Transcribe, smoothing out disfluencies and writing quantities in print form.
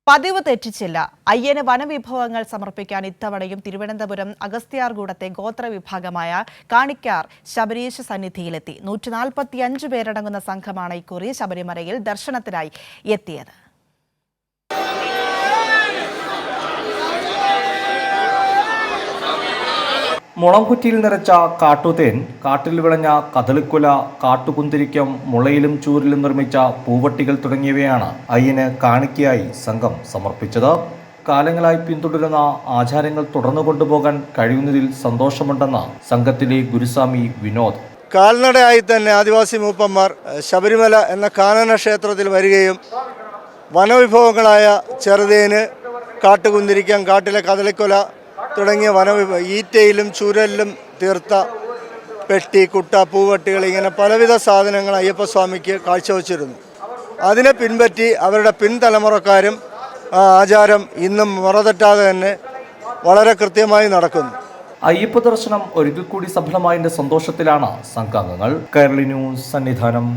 പതിവ് തെറ്റിച്ചില്ല. അയ്യന് വനവിഭവങ്ങൾ സമർപ്പിക്കാൻ ഇത്തവണയും തിരുവനന്തപുരം അഗസ്ത്യാർകൂടത്തെ ഗോത്രവിഭാഗമായ കാണിക്കാർ ശബരീശ സന്നിധിയിലെത്തി. 145 പേരടങ്ങുന്ന സംഘമാണ് ഇക്കുറി ശബരിമലയിൽ ദർശനത്തിനായി എത്തിയത്. മുളംകുറ്റിയിൽ നിറച്ച കാട്ടുതേൻ, കാട്ടിൽ വിളഞ്ഞ കദളിക്കുല, കാട്ടുകുന്തിരിക്കം, മുളയിലും ചൂരിലും നിർമ്മിച്ച പൂവട്ടികൾ തുടങ്ങിയവയാണ് അയ്യന് കാണിക്കയായി സംഘം സമർപ്പിച്ചത്. കാലങ്ങളായി പിന്തുടരുന്ന ആചാരങ്ങൾ തുടർന്നു കൊണ്ടുപോകാൻ കഴിയുന്നതിൽ സന്തോഷമുണ്ടെന്ന് സംഘത്തിലെ ഗുരുസ്വാമി വിനോദ്. കാൽനടയായി തന്നെ ആദിവാസി മൂപ്പന്മാർ ശബരിമല എന്ന കാനന ക്ഷേത്രത്തിൽ വരികയും വനവിഭവങ്ങളായ ചെറുതേന്, കാട്ടുകുന്തിരിക്കം, കാട്ടിലെ കദളിക്കൊല തുടങ്ങിയ ഈറ്റയിലും ചൂരലിലും തീർത്ത പെട്ടി, കുട്ട, പൂവട്ടികൾ ഇങ്ങനെ പലവിധ സാധനങ്ങൾ അയ്യപ്പസ്വാമിക്ക് കാഴ്ചവെച്ചിരുന്നു. അതിനെ പിൻപറ്റി അവരുടെ പിൻതലമുറക്കാരും ആചാരം ഇന്നും മുറതെറ്റാതെ തന്നെ വളരെ കൃത്യമായി നടക്കുന്നു. അയ്യപ്പ ദർശനം ഒരിക്കൽ കൂടി സഫലമായതിന്റെ സന്തോഷത്തിലാണ് സംഘാംഗങ്ങൾ. കേരള ന്യൂസ്, സന്നിധാനം.